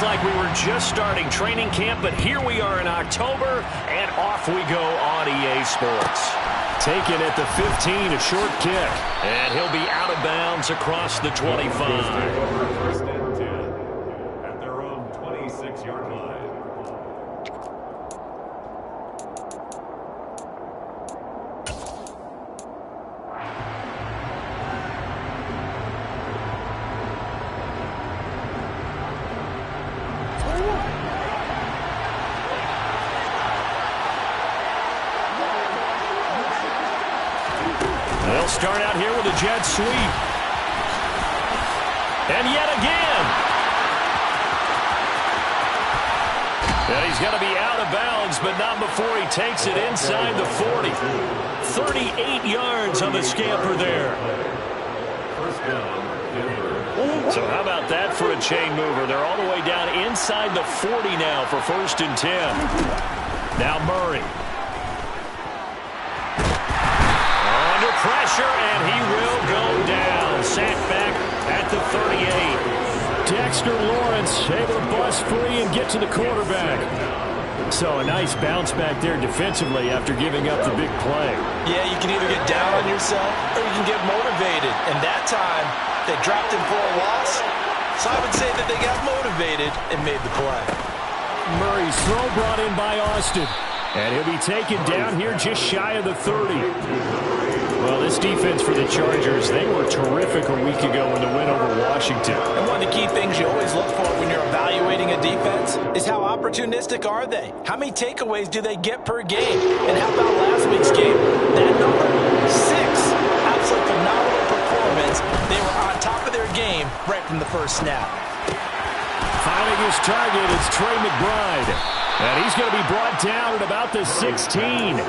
Feels like we were just starting training camp, but here we are in October, and off we go on EA Sports. Taken at the 15, a short kick. And he'll be out of bounds across the 25. First and 10 at their own 26-yard line. They'll start out here with a jet sweep. And yet again. And he's going to be out of bounds, but not before he takes it inside the 40. 38 yards on the scamper there. So how about that for a chain mover? They're all the way down inside the 40 now for 1st and 10. Now Murray. Pressure, and he will go down. Sacked back at the 38. Dexter Lawrence able to bust free and get to the quarterback. So a nice bounce back there defensively after giving up the big play. Yeah, you can either get down on yourself or you can get motivated. And that time, they dropped him for a loss. So I would say that they got motivated and made the play. Murray's throw brought in by Austin. And he'll be taken down here just shy of the 30. Well, this defense for the Chargers, they were terrific a week ago in the win over Washington. And one of the key things you always look for when you're evaluating a defense is how opportunistic are they? How many takeaways do they get per game? And how about last week's game? That number, 6. Absolute phenomenal performance. They were on top of their game right from the first snap. Finding his target is Trey McBride. And he's going to be brought down at about the 16.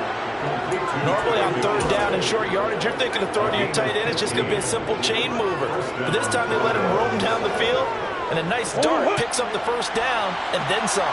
Normally on 3rd down and short yardage, you're thinking of throwing to your tight end. It's just going to be a simple chain mover. But this time they let him roam down the field, and a nice dart picks up the 1st down and then some.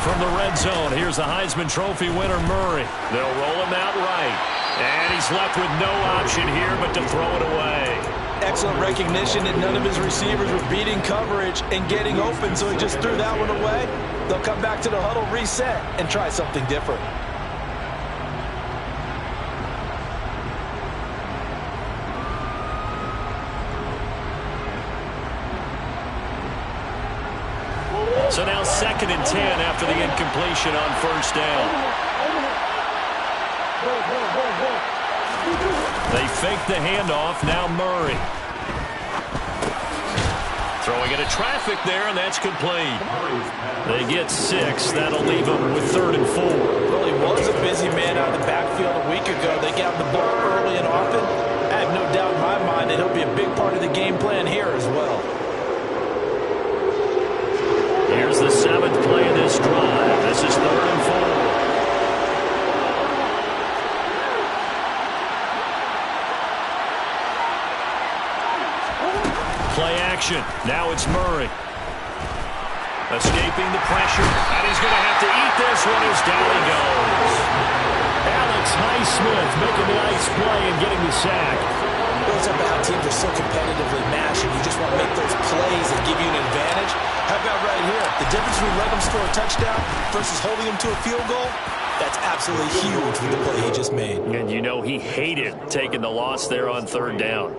From the red zone, here's the Heisman Trophy winner, Murray. They'll roll him out right. And he's left with no option here but to throw it away. Excellent recognition that none of his receivers were beating coverage and getting open, so he just threw that one away. They'll come back to the huddle, reset, and try something different. So now 2nd and 10 after the incompletion on 1st down. They fake the handoff. Now Murray. Throwing into traffic there, and that's complete. They get 6. That'll leave them with 3rd and 4. Well, he was a busy man out of the backfield a week ago. They got the ball early and often. I have no doubt in my mind that he'll be a big part of the game plan here as well. Here's the 7th play of this drive. This is 3rd and 4. Play action. Now it's Murray. Escaping the pressure. And he's going to have to eat this one as down he goes. Alex Highsmith making the nice play and getting the sack. Those are how teams are so competitively matched, and you just want to make those plays that give you an advantage. How about right here? The difference between letting them score a touchdown versus holding them to a field goal, that's absolutely huge with the play he just made. And you know he hated taking the loss there on 3rd down.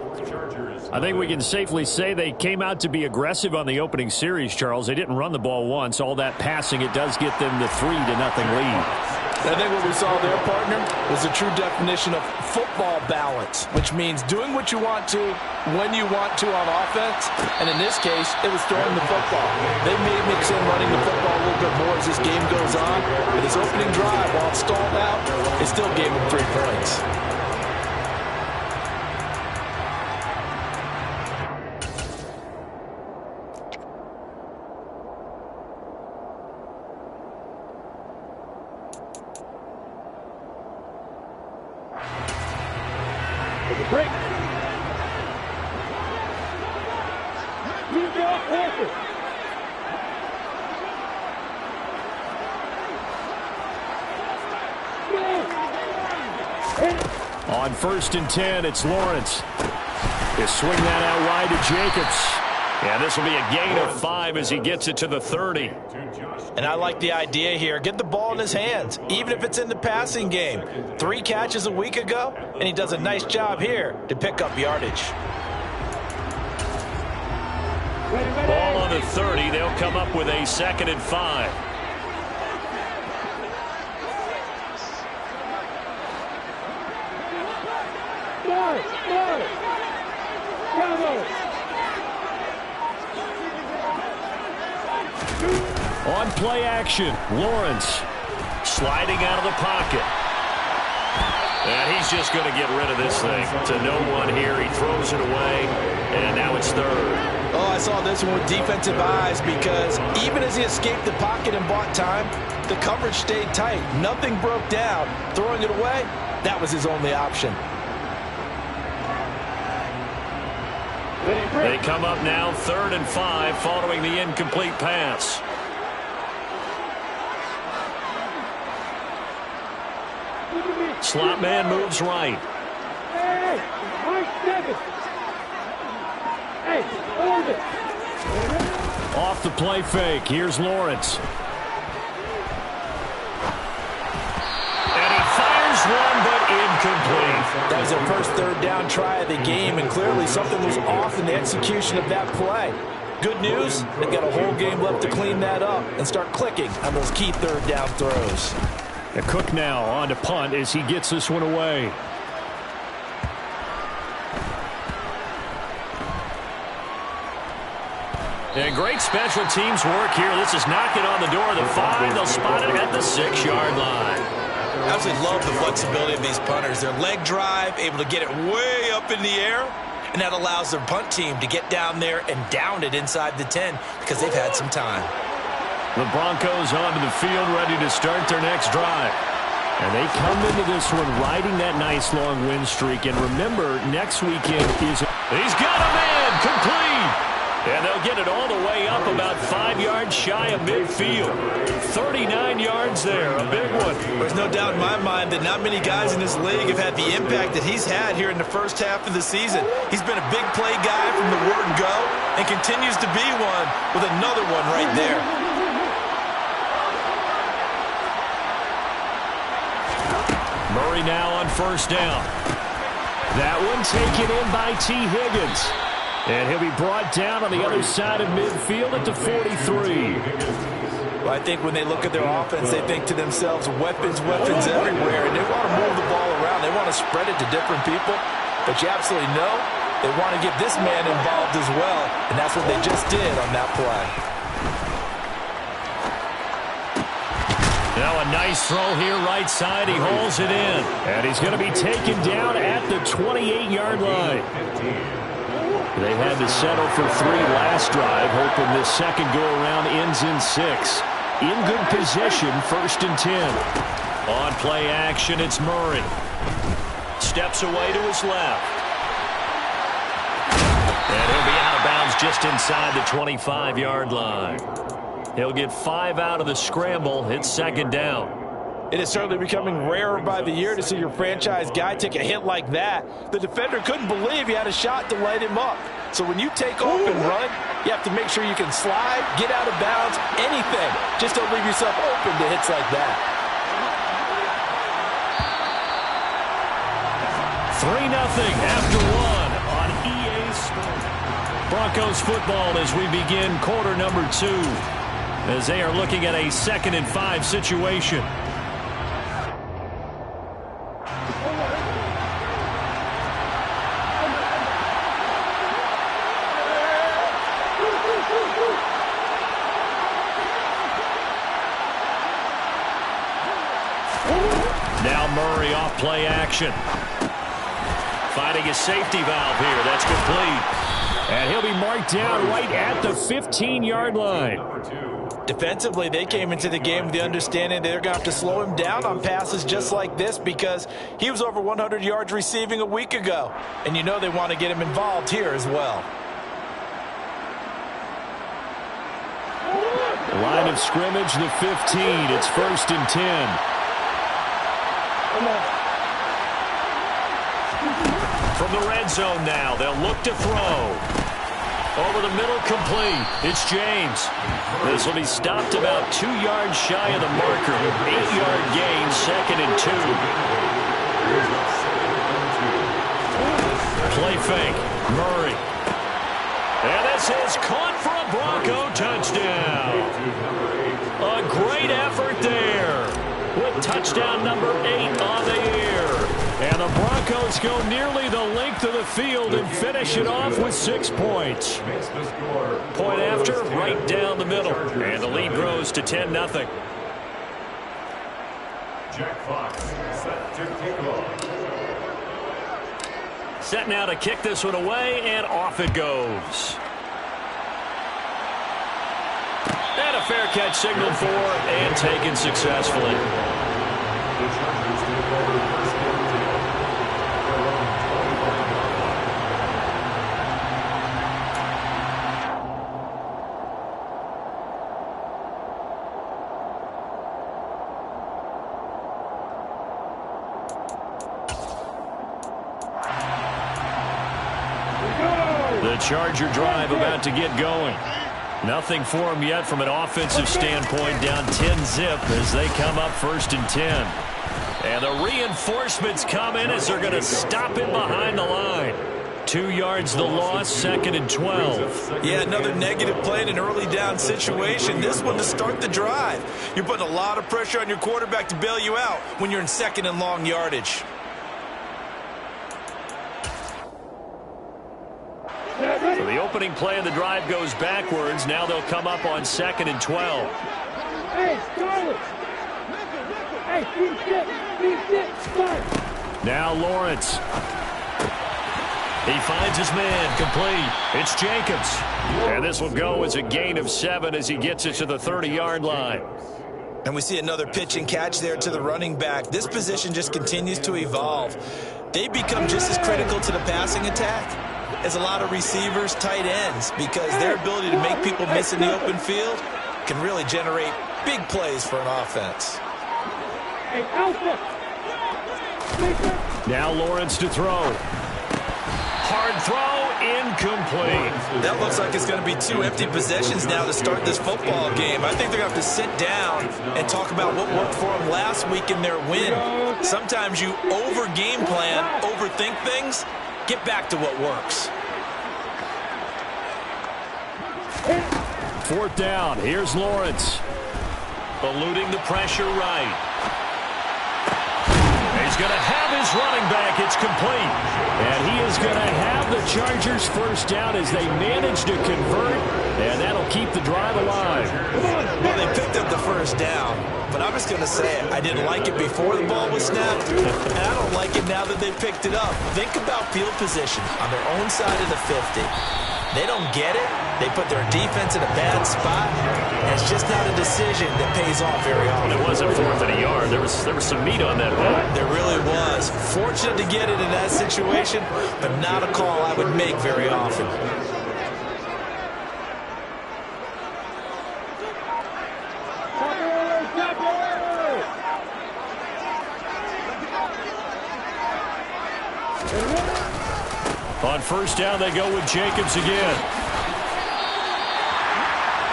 I think we can safely say they came out to be aggressive on the opening series, Charles. They didn't run the ball once. All that passing, it does get them the 3-0 lead. I think what we saw there, partner, was the true definition of football balance, which means doing what you want to, when you want to on offense, and in this case, it was throwing the football. They may mix in running the football a little bit more as this game goes on, but his opening drive, while it stalled out, it still gave him 3 points. Break. On 1st and 10, it's Lawrence. They swing that out wide to Jacobs. And this will be a gain of 5 as he gets it to the 30. And I like the idea here. Get the ball in his hands, even if it's in the passing game. 3 catches a week ago, and he does a nice job here to pick up yardage. Ball on the 30. They'll come up with a 2nd and 5. On play action, Lawrence sliding out of the pocket. And he's just going to get rid of this thing to no one here. He throws it away, and now it's 3rd. Oh, I saw this one with defensive eyes because even as he escaped the pocket and bought time, the coverage stayed tight. Nothing broke down. Throwing it away, that was his only option. They come up now 3rd and 5 following the incomplete pass. Slot man moves right. Off the play fake. Here's Lawrence. And he fires one, but incomplete. That was their first 3rd down try of the game, and clearly something was off in the execution of that play. Good news, they've got a whole game left to clean that up and start clicking on those key 3rd down throws. The Cook now on to punt as he gets this one away. And great special teams work here. This is knocking on the door of the 5. They'll spot it at the 6-yard line. I absolutely love the flexibility of these punters. Their leg drive, able to get it way up in the air, and that allows their punt team to get down there and down it inside the 10 because they've had some time. The Broncos onto the field, ready to start their next drive. And they come into this one riding that nice long win streak. And remember, next weekend is... He's got a man complete. And they'll get it all the way up about 5 yards shy of midfield. 39 yards there, a big one. There's no doubt in my mind that not many guys in this league have had the impact that he's had here in the first half of the season. He's been a big play guy from the word go and continues to be one with another one right there. Murray now on 1st down. That one taken in by T. Higgins. And he'll be brought down on the other side of midfield at the 43. Well, I think when they look at their offense, they think to themselves, weapons, weapons everywhere. And they want to move the ball around. They want to spread it to different people. But you absolutely know they want to get this man involved as well. And that's what they just did on that play. Now a nice throw here right side. He hauls it in. And he's going to be taken down at the 28-yard line. They had to settle for 3 last drive, hoping this second go-around ends in 6. In good position, 1st and 10. On play action, it's Murray. Steps away to his left. And he'll be out of bounds just inside the 25-yard line. He'll get 5 out of the scramble. It's 2nd down. It is certainly becoming rarer by the year to see your franchise guy take a hit like that. The defender couldn't believe he had a shot to light him up. So when you take off and run, you have to make sure you can slide, get out of bounds, anything. Just don't leave yourself open to hits like that. 3-0 after 1 on EA Sports. Broncos football as we begin quarter number 2. As they are looking at a 2nd and 5 situation. Now Murray off play action. Finding a safety valve here. That's complete. And he'll be marked down right at the 15-yard line. Defensively, they came into the game with the understanding they're going to have to slow him down on passes just like this because he was over 100 yards receiving a week ago. And you know they want to get him involved here as well. Line of scrimmage, the 15. It's 1st and 10. From the red zone now, they'll look to throw. Over the middle, complete. It's James. This will be stopped about 2 yards shy of the marker. 8-yard gain, 2nd and 2. Play fake. Murray. And this is caught for a Bronco touchdown. A great effort there with touchdown number 8 on the year. And the Broncos go nearly the length of the field and finish it off with 6 points. Point after, right down the middle. And the lead grows to 10-0. Jack Fox set to kick off. Set now to kick this one away, and off it goes. And a fair catch signaled for and taken successfully. The Chargers take over first and 10. Their own 25. The Charger drive about to get going. Nothing for them yet from an offensive standpoint, down 10-zip as they come up 1st and 10. And the reinforcements come in as they're going to stop him behind the line. 2 yards the loss, 2nd and 12. Yeah, another negative play in an early down situation. This one to start the drive. You're putting a lot of pressure on your quarterback to bail you out when you're in 2nd and long yardage. So the opening play of the drive goes backwards. Now they'll come up on 2nd and 12. Hey, Scarlett! Hey, Now Lawrence. He finds his man, complete. It's Jacobs. And this will go as a gain of 7 as he gets it to the 30-yard line. And we see another pitch and catch there to the running back. This position just continues to evolve. They become just as critical to the passing attack as a lot of receivers, tight ends, because their ability to make people miss in the open field can really generate big plays for an offense. Hey, Alpha! Now Lawrence to throw. Hard throw, incomplete. That looks like it's going to be 2 empty possessions now to start this football game. I think they're going to have to sit down and talk about what worked for them last week in their win. Sometimes you over-game plan, overthink things. Get back to what works. 4th down. Here's Lawrence. Eluding the pressure right. He's going to have his running back. It's complete. And he is going to have the Chargers 1st down as they manage to convert. And that'll keep the drive alive. Well, they picked up the 1st down. But I'm just going to say it. I didn't like it before the ball was snapped. And I don't like it now that they picked it up. Think about field position on their own side of the 50. They don't get it. They put their defense in a bad spot. And it's just not a decision that pays off very often. It wasn't 4th and a yard. There was some meat on that ball. There really was. Fortunate to get it in that situation, but not a call I would make very often. On 1st down, they go with Jacobs again.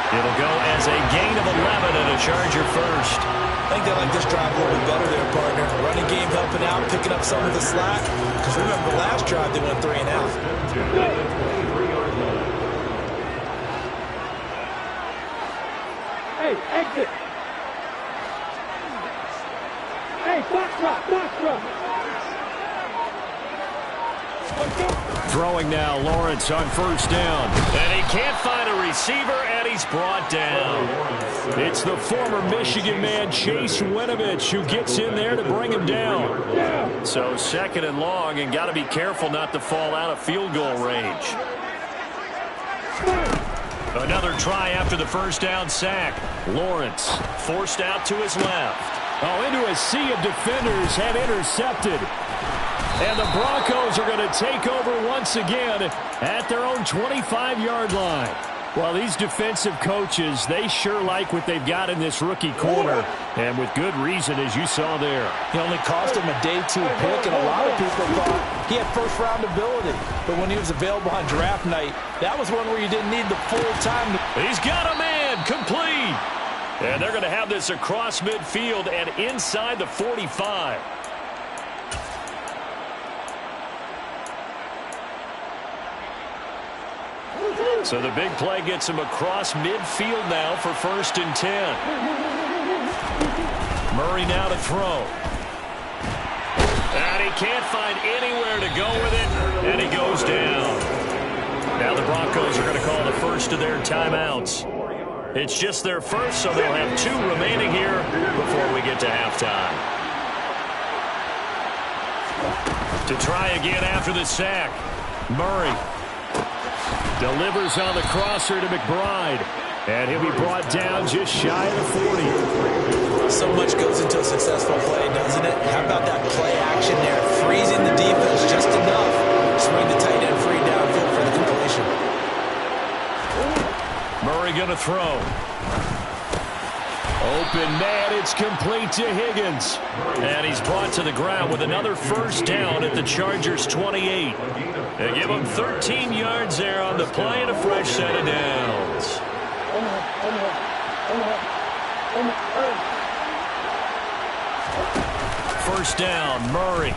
It'll go as a gain of 11 and a Charger 1st. I think they like this drive a little bit better there, partner. Running game helping out, picking up some of the slack. Because remember, the last drive they went 3 and out. Hey, exit! Hey, Foxtrot! Throwing now, Lawrence on 1st down. And he can't find a receiver, and he's brought down. It's the former Michigan man, Chase Winovich, who gets in there to bring him down. So 2nd and long, and got to be careful not to fall out of field goal range. Another try after the 1st down sack. Lawrence forced out to his left. Oh, into a sea of defenders, had intercepted. And the Broncos are going to take over once again at their own 25-yard line. Well, these defensive coaches, they sure like what they've got in this rookie corner, and with good reason, as you saw there. He only cost him a day 2 pick, and a lot of people thought he had first-round ability. But when he was available on draft night, that was one where you didn't need the full time. He's got a man, complete. And they're going to have this across midfield and inside the 45. So the big play gets him across midfield now for 1st and 10. Murray now to throw. And he can't find anywhere to go with it, and he goes down. Now the Broncos are going to call the first of their timeouts. It's just their first, so they'll have 2 remaining here before we get to halftime. To try again after the sack, Murray delivers on the crosser to McBride, and he'll be brought down just shy of the 40. So much goes into a successful play, doesn't it? How about that play action there? Freezing the defense just enough. Swing the tight end free downfield for the completion. Murray going to throw. Open man, it's complete to Higgins. And he's brought to the ground with another first down at the Chargers' 28. They give him 13 yards there on the play and a fresh set of downs. First down, Murray.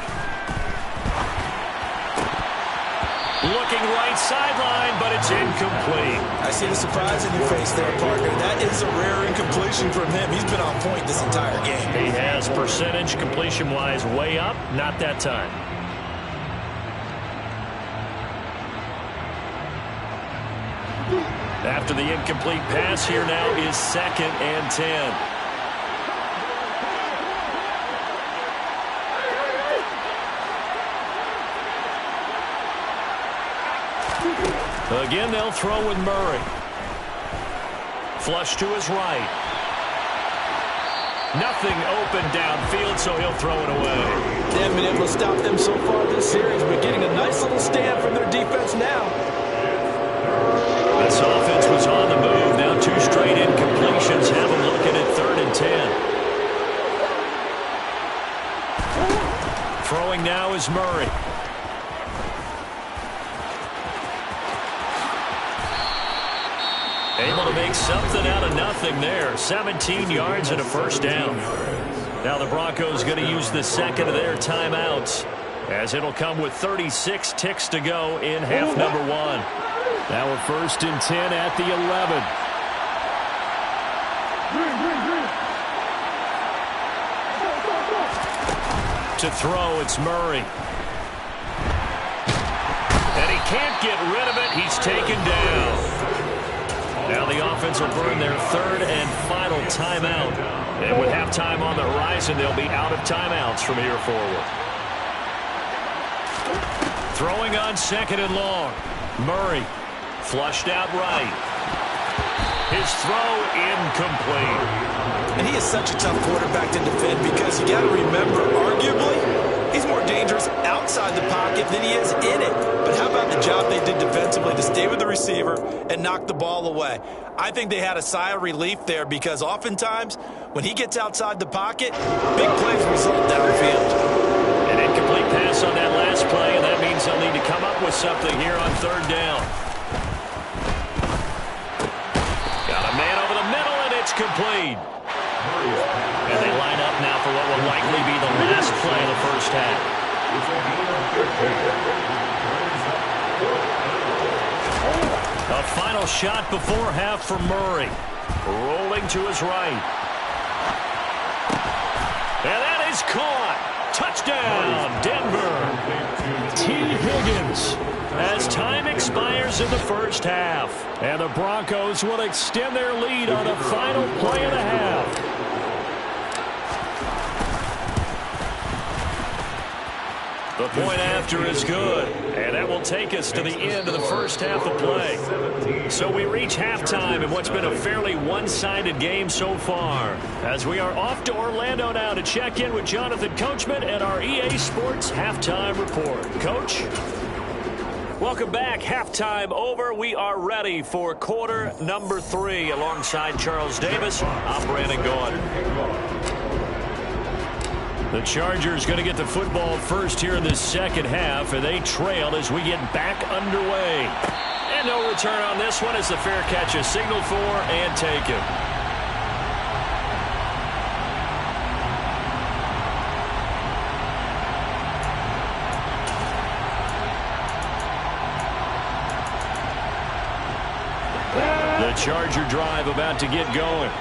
Looking right sideline, but it's incomplete. I see the surprise in your face there, partner. That is a rare incompletion from him. He's been on point this entire game. He has percentage completion-wise way up, not that time. After the incomplete pass, here now is 2nd and 10. Again, they'll throw with Murray. Flush to his right. Nothing open downfield, so he'll throw it away. They haven't been able to stop them so far this series, but getting a nice little stand from their defense now. This offense was on the move. Now 2 straight incompletions have them looking at 3rd and 10. Throwing now is Murray. Able to make something out of nothing there. 17 yards and a first down. Now the Broncos going to use the 2nd of their timeouts, as it'll come with 36 ticks to go in half number 1. Now we're 1st and 10 at the 11. To throw, it's Murray. And he can't get rid of it. He's taken down. Now the offense will burn their 3rd and final timeout. And with halftime on the horizon, they'll be out of timeouts from here forward. Throwing on 2nd and long. Murray flushed out right. His throw incomplete. And he is such a tough quarterback to defend because you got to remember, arguably, he's more dangerous outside the pocket than he is in it. But how about the job they did defensively to stay with the receiver and knock the ball away? I think they had a sigh of relief there because oftentimes when he gets outside the pocket, big plays result downfield. An incomplete pass on that last play, and that means they'll need to come up with something here on 3rd down. Got a man over the middle, and it's complete. And they line up now for what will likely be the last play of the first half. A final shot before half for Murray. Rolling to his right. And that is caught. Touchdown, Denver. T. Higgins. As time expires in the first half. And the Broncos will extend their lead on the final play of the half. The point after is good, and that will take us to the end of the first half of play. So we reach halftime in what's been a fairly one-sided game so far, as we are off to Orlando now to check in with Jonathan Coachman and our EA Sports Halftime Report. Coach? Welcome back. Halftime over. We are ready for quarter number 3. Alongside Charles Davis, I'm Brandon Gaudin. The Chargers going to get the football first here in the second half, and they trail as we get back underway. And no return on this one as the fair catch is signaled for and taken. The Charger drive about to get going.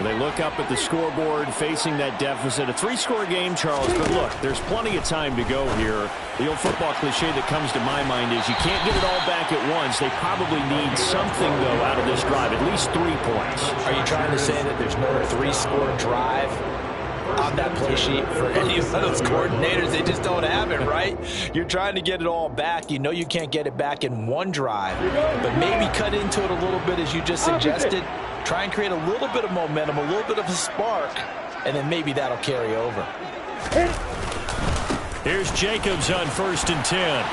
They look up at the scoreboard facing that deficit. A 3-score game, Charles, but look, there's plenty of time to go here. The old football cliche that comes to my mind is you can't get it all back at once. They probably need something, though, out of this drive, at least 3 points. Are you trying to say that there's no 3-score drive on that play sheet for any of those coordinators? They just don't have it, right? You're trying to get it all back. You know you can't get it back in one drive, but maybe cut into it a little bit as you just suggested. Try and create a little bit of momentum, a little bit of a spark, and then maybe that'll carry over. Here's Jacobs on 1st and 10.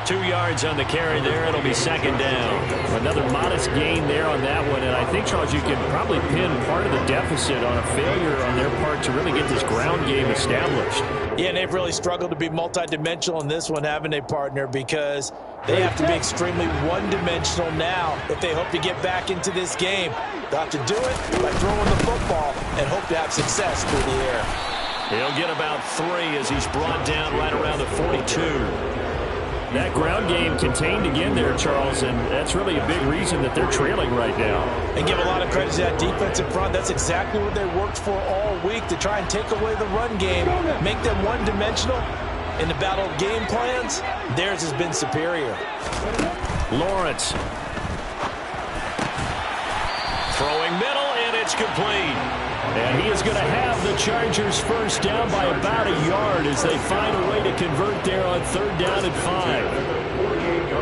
2 yards on the carry there. It'll be 2nd down. Another modest gain there on that one. And I think, Charles, you can probably pin part of the deficit on a failure on their part to really get this ground game established. Yeah, and they've really struggled to be multidimensional in this one, haven't they, partner? Because they have to be extremely one-dimensional now if they hope to get back into this game. They'll have to do it by throwing the football and hope to have success through the air. He'll get about 3 as he's brought down right around the 42. That ground game contained again there, Charles, and that's really a big reason that they're trailing right now. And give a lot of credit to that defensive front. That's exactly what they worked for all week, to try and take away the run game, make them one-dimensional. In the battle of game plans, theirs has been superior. Lawrence. Throwing middle, and it's complete. And he is going to have the Chargers first down by about a yard as they find a way to convert there on 3rd down and 5.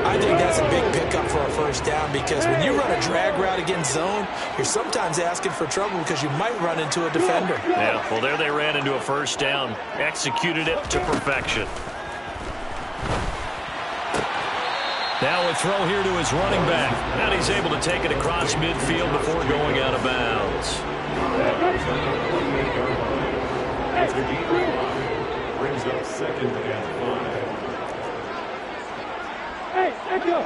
I think that's a big pickup for a first down, because when you run a drag route against zone, you're sometimes asking for trouble because you might run into a defender. Yeah, well, there they ran into a first down, executed it to perfection. Now a throw here to his running back. And he's able to take it across midfield before going out of bounds. Brings up 2nd and 5. Hey, Echo!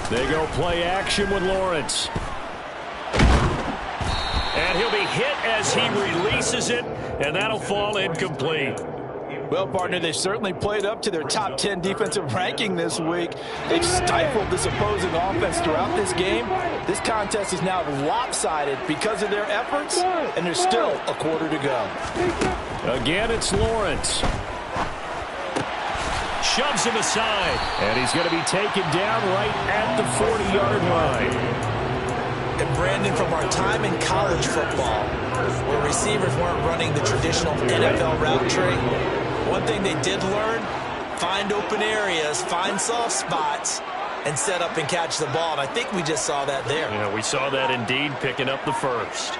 They go play action with Lawrence. And he'll be hit as he releases it, and that'll fall incomplete. Well, partner, they've certainly played up to their top 10 defensive ranking this week. They've stifled this opposing offense throughout this game. This contest is now lopsided because of their efforts, and there's still a quarter to go. Again, it's Lawrence. Shoves him aside, and he's going to be taken down right at the 40-yard line. And Brandon, from our time in college football, where receivers weren't running the traditional NFL route tree, one thing they did learn, find open areas, find soft spots, and set up and catch the ball. And I think we just saw that there. Yeah, we saw that indeed, picking up the first.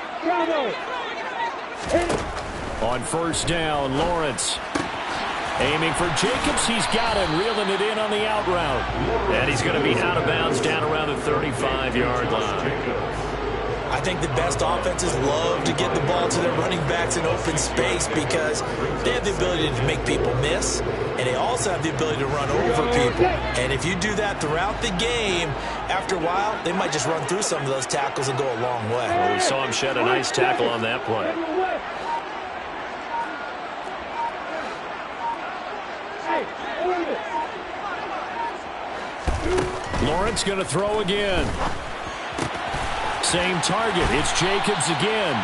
On 1st down, Lawrence. Aiming for Jacobs. He's got him, reeling it in on the out route. And he's going to be out of bounds down around the 35-yard line. I think the best offenses love to get the ball to their running backs in open space because they have the ability to make people miss, and they also have the ability to run over people. And if you do that throughout the game, after a while, they might just run through some of those tackles and go a long way. Well, we saw him shed a nice tackle on that play. Lawrence going to throw again. Same target. It's Jacobs again.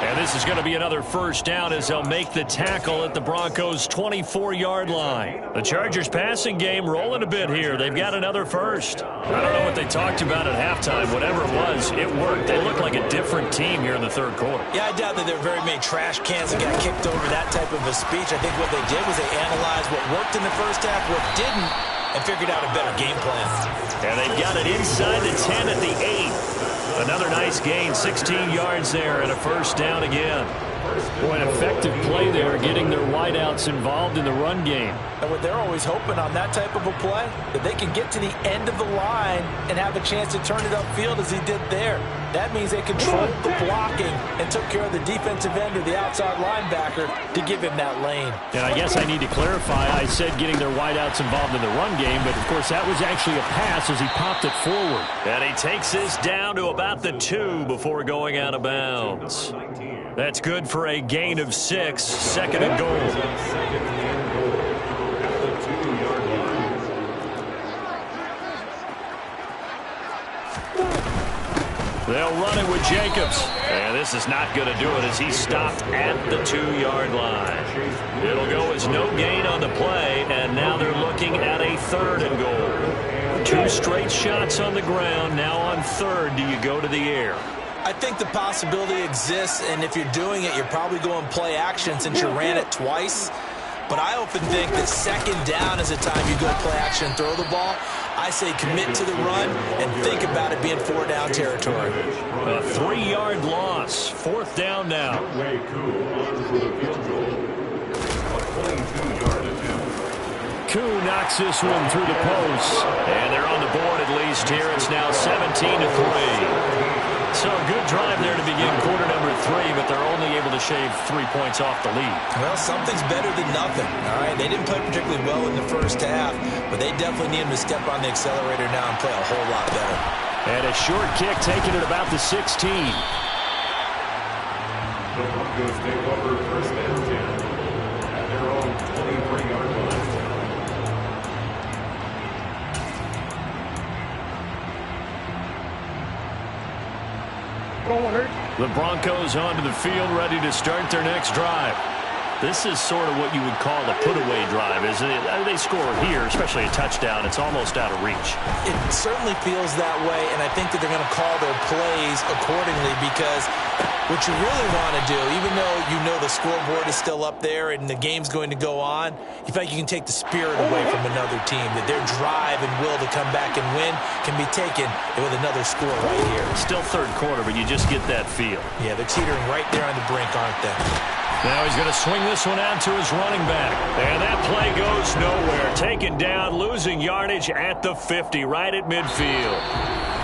And this is going to be another first down as they'll make the tackle at the Broncos' 24-yard line. The Chargers passing game rolling a bit here. They've got another first. I don't know what they talked about at halftime. Whatever it was, it worked. They look like a different team here in the 3rd quarter. Yeah, I doubt that there were very many trash cans that got kicked over that type of a speech. I think what they did was they analyzed what worked in the first half, what didn't, and figured out a better game plan. And they've got it inside the 10 at the 8. Another nice gain, 16 yards there, and a first down again. Boy, an effective play there, getting their wideouts involved in the run game. And what they're always hoping on that type of a play, that they can get to the end of the line and have a chance to turn it upfield as he did there. That means they controlled the blocking and took care of the defensive end or the outside linebacker to give him that lane. And I guess I need to clarify, I said getting their wideouts involved in the run game, but of course that was actually a pass as he popped it forward. And he takes this down to about the 2 before going out of bounds. That's good for a gain of 6, second and goal. They'll run it with Jacobs. And this is not going to do it as he's stopped at the 2-yard line. It'll go as no gain on the play, and now they're looking at a 3rd and goal. 2 straight shots on the ground. Now on 3rd, do you go to the air? I think the possibility exists, and if you're doing it, you're probably going play action since you ran it twice. But I often think that 2nd down is the time you go play action and throw the ball. I say commit to the run and think about it being 4-down territory. A 3-yard loss. 4th down now. Koo knocks this one through the post. And they're on the board at least here. It's now 17-3. So a good drive there to begin quarter number 3, but they're only able to shave 3 points off the lead. Well, something's better than nothing. All right, they didn't play particularly well in the first half, but they definitely need him to step on the accelerator now and play a whole lot better. And a short kick taken at about the 16. The Broncos take over 1st and 10 at their own 23-yard line. The Broncos onto the field, ready to start their next drive. This is sort of what you would call a put-away drive, isn't it? They score here, especially a touchdown. It's almost out of reach. It certainly feels that way, and I think that they're going to call their plays accordingly because what you really want to do, even though you know the scoreboard is still up there and the game's going to go on, you feel like you can take the spirit away from another team, that their drive and will to come back and win can be taken with another score right here. Still 3rd quarter, but you just get that feel. Yeah, they're teetering right there on the brink, aren't they? Now he's going to swing this one out to his running back. And that play goes nowhere. Taken down, losing yardage at the 50, right at midfield.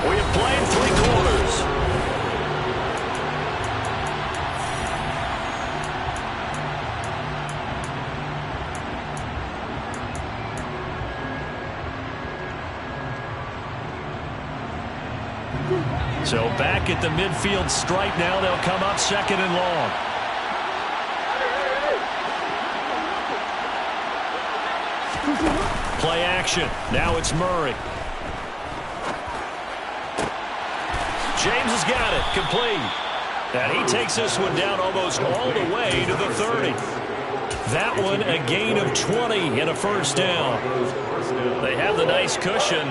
We have played 3 quarters. So back at the midfield stripe now. They'll come up 2nd and long. Play action. Now it's Murray. James has got it. Complete. And he takes this one down almost all the way to the 30. That one a gain of 20 and a 1st down. They have the nice cushion.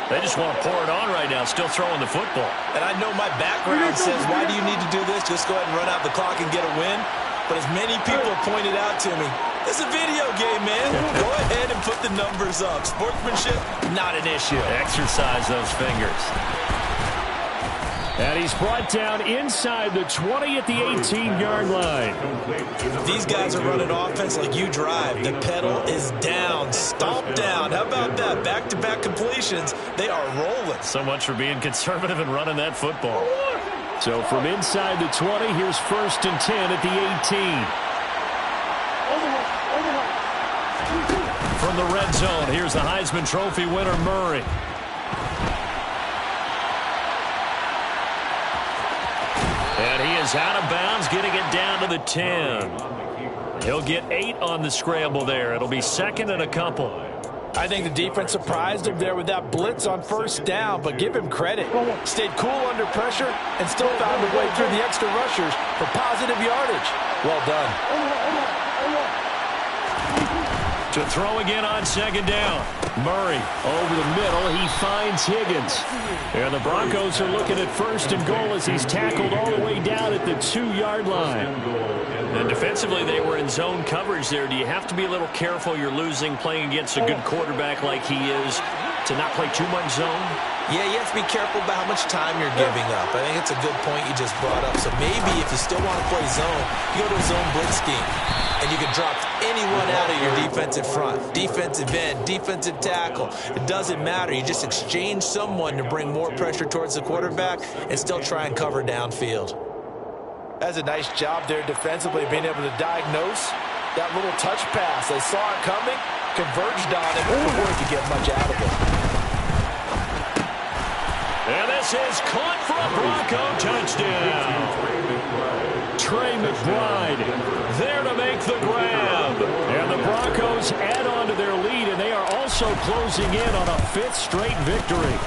They just want to pour it on right now, still throwing the football. And I know my background says, why do you need to do this? Just go ahead and run out the clock and get a win. But as many people pointed out to me, it's a video game, man. Go ahead and put the numbers up. Sportsmanship, not an issue. Exercise those fingers. And he's brought down inside the 20 at the 18-yard line. These guys are running offense like you drive. The pedal is down, stomp down. How about that? Back-to-back completions. They are rolling. So much for being conservative and running that football. So from inside the 20, here's 1st and 10 at the 18. From the red zone, here's the Heisman Trophy winner, Murray. And he is out of bounds, getting it down to the 10. He'll get 8 on the scramble there. It'll be 2nd and a couple. I think the defense surprised him there with that blitz on 1st down, but give him credit. Stayed cool under pressure and still found a way through the extra rushers for positive yardage. Well done. To throw again on 2nd down. Murray over the middle. He finds Higgins. And the Broncos are looking at 1st and goal as he's tackled all the way down at the 2-yard line. And defensively, they were in zone coverage there. Do you have to be a little careful? You're losing playing against a good quarterback like he is. to not play too much zone? Yeah, you have to be careful about how much time you're giving up. I think it's a good point you just brought up. So maybe if you still want to play zone, you go to a zone blitz scheme. And you can drop anyone out of your defensive front. Defensive end, defensive tackle. It doesn't matter. You just exchange someone to bring more pressure towards the quarterback and still try and cover downfield. That's a nice job there defensively, being able to diagnose that little touch pass. They saw it coming, converged on it before he could get much out of it. And this is caught for a Bronco touchdown. Trey McBride there to make the grab. And the Broncos add on to their lead, and they are also closing in on a 5th straight victory.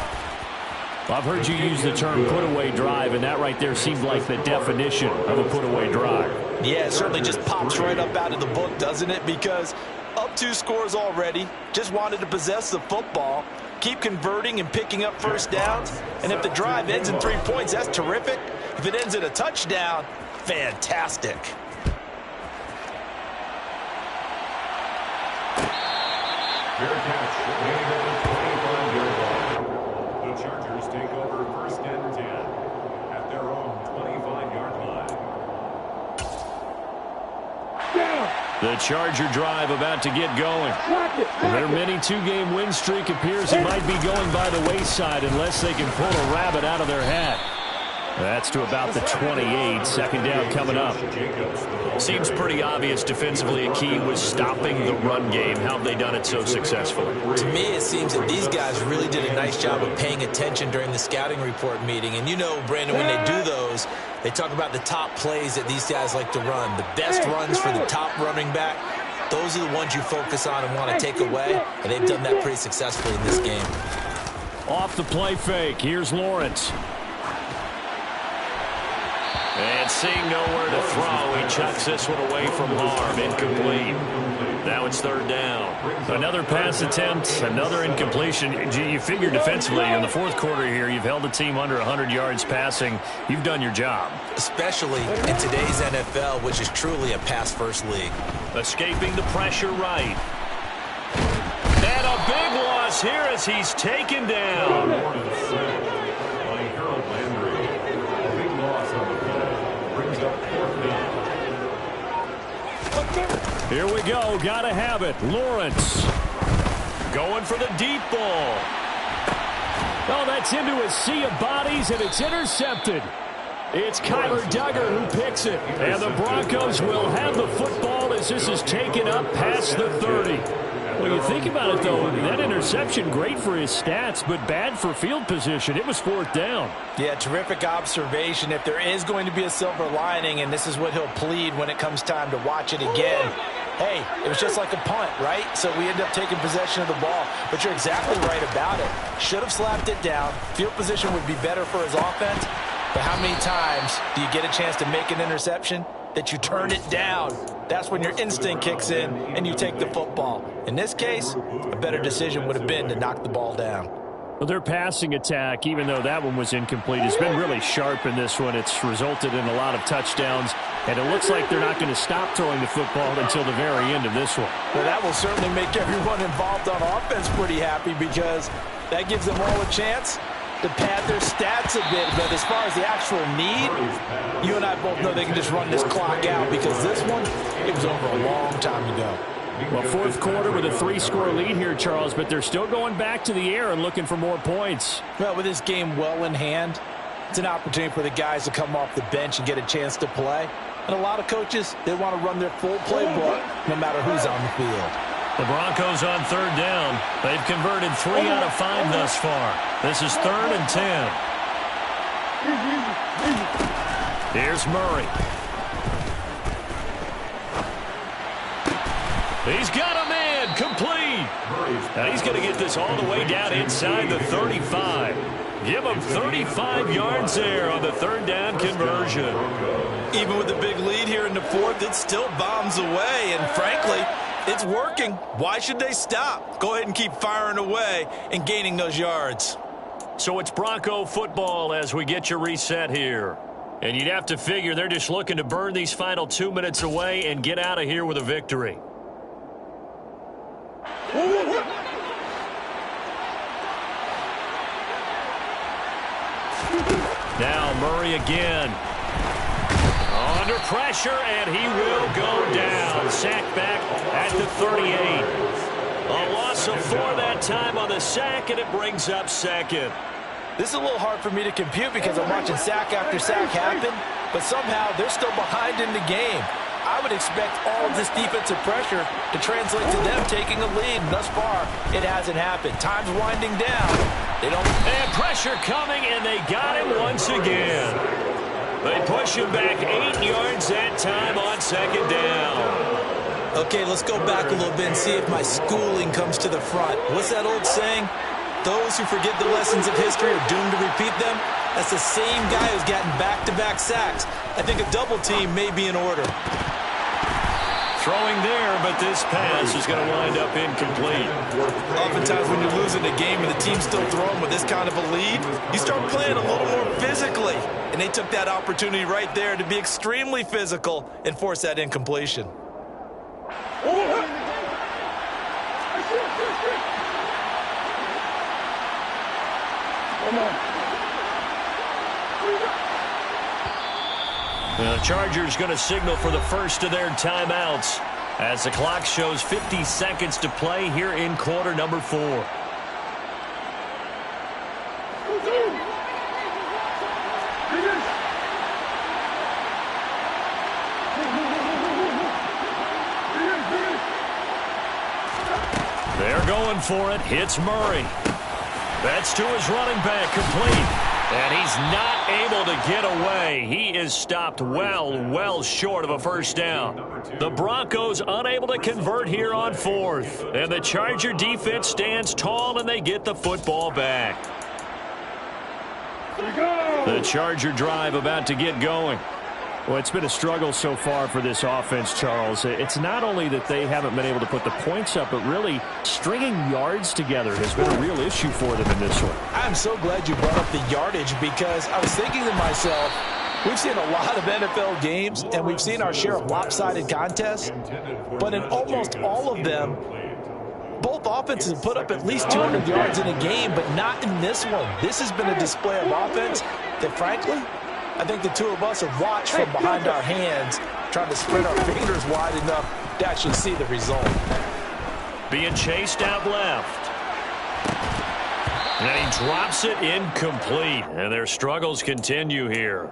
I've heard you use the term put-away drive, and that right there seemed like the definition of a put-away drive. Yeah, it certainly just pops right up out of the book, doesn't it? Because up 2 scores already, just wanted to possess the football, keep converting and picking up first downs. And if the drive ends in 3 points, that's terrific. If it ends in a touchdown, fantastic. Fair catch. Winning over 25-yard line. The Chargers take over 1st and 10 at their own 25-yard line. Down. The Charger drive about to get going. Their mini 2-game win streak appears it might be going by the wayside unless they can pull a rabbit out of their hat. That's to about the 28. 2nd down coming up. Seems pretty obvious defensively a key was stopping the run game. How have they done it so successfully? To me, it seems that these guys really did a nice job of paying attention during the scouting report meeting. And you know, Brandon, when they do those, they talk about the top plays that these guys like to run. The best runs for the top running back, those are the ones you focus on and want to take away. And they've done that pretty successfully in this game. Off the play fake. Here's Lawrence. And seeing nowhere to throw, he chucks this one away from harm. Incomplete. Now it's 3rd down. Another pass attempt, another incompletion. You figure defensively in the 4th quarter here, you've held the team under 100 yards passing. You've done your job. Especially in today's NFL, which is truly a pass-first league. Escaping the pressure right. And a big loss here as he's taken down. By Harold Landry. A big loss on the play. Brings up 4th down. Here we go. Gotta have it. Lawrence going for the deep ball. Oh, that's into a sea of bodies, and it's intercepted. It's Kyler Duggar who picks it. And the Broncos will have the football as this is taken up past the 30. When you think about it, though, that interception, great for his stats, but bad for field position. It was 4th down. Yeah, terrific observation. If there is going to be a silver lining, and this is what he'll plead when it comes time to watch it again, hey, it was just like a punt, right? So we end up taking possession of the ball. But you're exactly right about it. Should have slapped it down. Field position would be better for his offense. But how many times do you get a chance to make an interception that you turn it down? That's when your instinct kicks in and you take the football. In this case, a better decision would have been to knock the ball down. Well, their passing attack, even though that one was incomplete, has been really sharp in this one. It's resulted in a lot of touchdowns, and it looks like they're not going to stop throwing the football until the very end of this one. Well, that will certainly make everyone involved on offense pretty happy because that gives them all a chance to pad their stats a bit. But as far as the actual need, you and I both know they can just run this clock out because this one, it was over a long time ago. Well, 4th quarter with a 3-score lead here, Charles, but they're still going back to the air and looking for more points. Well, with this game well in hand, it's an opportunity for the guys to come off the bench and get a chance to play. And a lot of coaches, they want to run their full playbook no matter who's on the field. The Broncos on 3rd down. They've converted 3 out of 5 thus far. This is 3rd and 10. Here's Murray. He's got a man, complete. Now he's going to get this all the way down inside the 35. Give him 35 yards there on the 3rd down conversion. Even with the big lead here in the 4th, it still bombs away. And frankly, it's working. Why should they stop? Go ahead and keep firing away and gaining those yards. So it's Bronco football as we get you reset here. And you'd have to figure they're just looking to burn these final 2 minutes away and get out of here with a victory. Murray again. Under pressure, and he will go down. Sacked back at the 38. A loss of 4 that time on the sack, and it brings up second. This is a little hard for me to compute because I'm watching sack after sack happen, but somehow they're still behind in the game. I would expect all of this defensive pressure to translate to them taking a lead. Thus far, it hasn't happened. Time's winding down. And pressure coming, and they got him once again. They push him back 8 yards that time on second down. Okay, let's go back a little bit and see if my schooling comes to the front. What's that old saying? Those who forget the lessons of history are doomed to repeat them. That's the same guy who's gotten back-to-back sacks. I think a double team may be in order. Throwing there, but this pass is going to wind up incomplete. Oftentimes when you're losing a game and the team's still throwing with this kind of a lead, you start playing a little more physically. And they took that opportunity right there to be extremely physical and force that incompletion. The Chargers going to signal for the first of their timeouts as the clock shows 50 seconds to play here in quarter number 4. They're going for it. Hits Murray. That's to his running back, complete. And he's not able to get away. He is stopped well short of a first down. The Broncos unable to convert here on 4th. And the Charger defense stands tall, and they get the football back. The Charger drive about to get going. Well, it's been a struggle so far for this offense, Charles. It's not only that they haven't been able to put the points up, but really stringing yards together has been a real issue for them in this one. I'm so glad you brought up the yardage because I was thinking to myself, we've seen a lot of NFL games, and we've seen our share of lopsided contests, but in almost all of them, both offenses put up at least 200 yards in a game, but not in this one. This has been a display of offense that, frankly, I think the two of us have watched from behind our hands, trying to spread our fingers wide enough to actually see the result. Being chased out left. And he drops it incomplete. And their struggles continue here.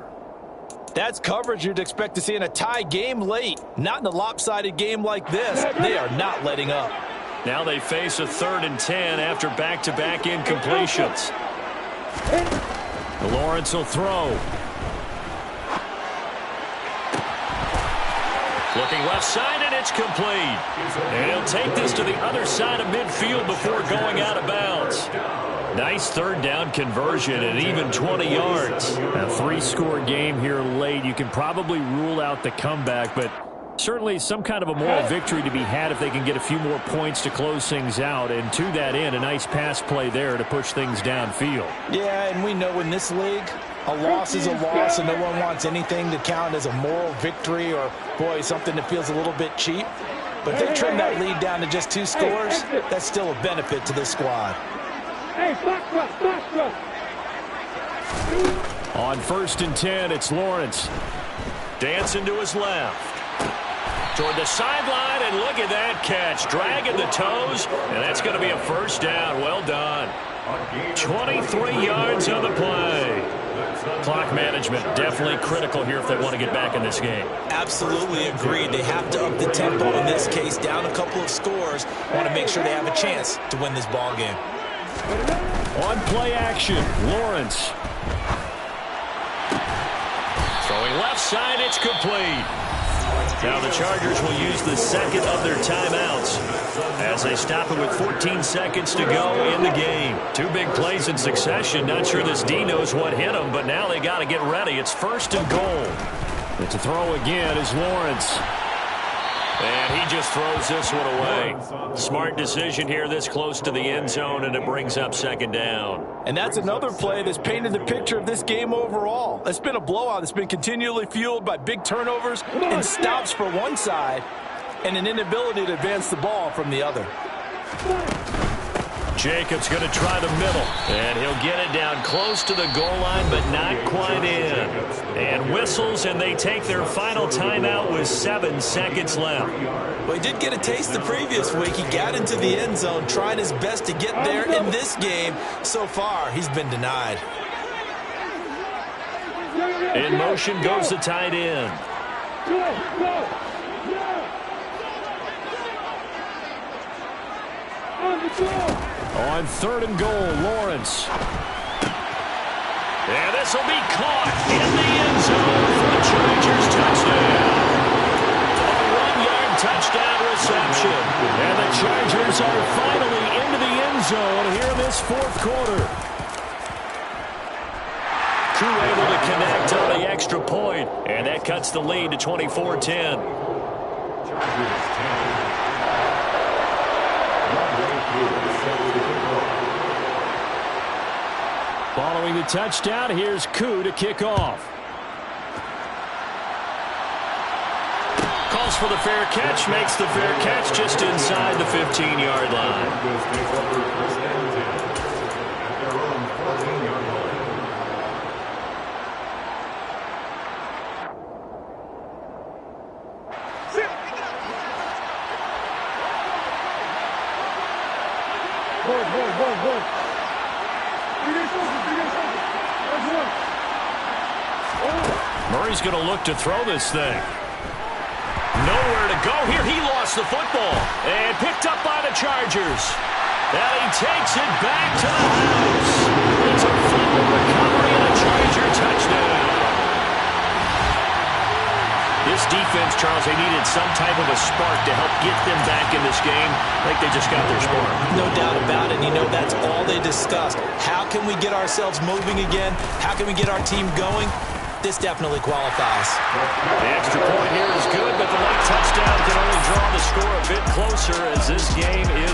That's coverage you'd expect to see in a tie game late. Not in a lopsided game like this. They are not letting up. Now they face a 3rd and 10 after back-to-back incompletions. Lawrence will throw. Looking left side, and it's complete. And he'll take this to the other side of midfield before going out of bounds. Nice 3rd down conversion and even 20 yards. A 3-score game here late. You can probably rule out the comeback, but certainly some kind of a moral victory to be had if they can get a few more points to close things out. And to that end, a nice pass play there to push things downfield. Yeah, and we know in this league, a loss is a loss, and no one wants anything to count as a moral victory or, boy, something that feels a little bit cheap. But if they trim that lead down to just 2 scores, that's still a benefit to this squad. Hey, box rush. On 1st and 10, it's Lawrence. Dancing to his left. Toward the sideline, and look at that catch. Dragging the toes, and that's going to be a first down. Well done. 23 yards on the play. Clock management definitely critical here if they want to get back in this game. Absolutely agreed. They have to up the tempo in this case, down a couple of scores. Want to make sure they have a chance to win this ball game. On play action, Lawrence. Throwing left side, it's complete. Now the Chargers will use the 2nd of their timeouts as they stop it with 14 seconds to go in the game. 2 big plays in succession. Not sure this D knows what hit him, but now they got to get ready. It's 1st and goal. But to throw again is Lawrence. And he just throws this one away. Smart decision here this close to the end zone, and it brings up 2nd down. And that's another play that's painted the picture of this game overall. It's been a blowout. It's been continually fueled by big turnovers and stops for one side and an inability to advance the ball from the other. Jacobs going to try the middle. And he'll get it down close to the goal line, but not quite in. And whistles, and they take their final timeout with 7 seconds left. Well, he did get a taste the previous week. He got into the end zone, trying his best to get there. In this game, so far, he's been denied. In motion goes the tight end. On 3rd and goal, Lawrence. And this will be caught in the end zone for the Chargers touchdown. A 1-yard touchdown reception. And the Chargers are finally into the end zone here in this 4th quarter. Koo able to connect on the extra point, and that cuts the lead to 24-10. Following the touchdown, here's Koo to kick off. Calls for the fair catch, makes the fair catch just inside the 15-yard line. Murray's going to look to throw this thing. Nowhere to go here. He lost the football and picked up by the Chargers. And he takes it back to the house. It's a fumble recovery and a Charger touchdown. This defense, Charles, they needed some type of a spark to help get them back in this game. I think they just got their spark. No doubt about it. You know, that's all they discussed. How can we get ourselves moving again? How can we get our team going? This definitely qualifies. The extra point here is good, but the late touchdown can only draw the score a bit closer as this game is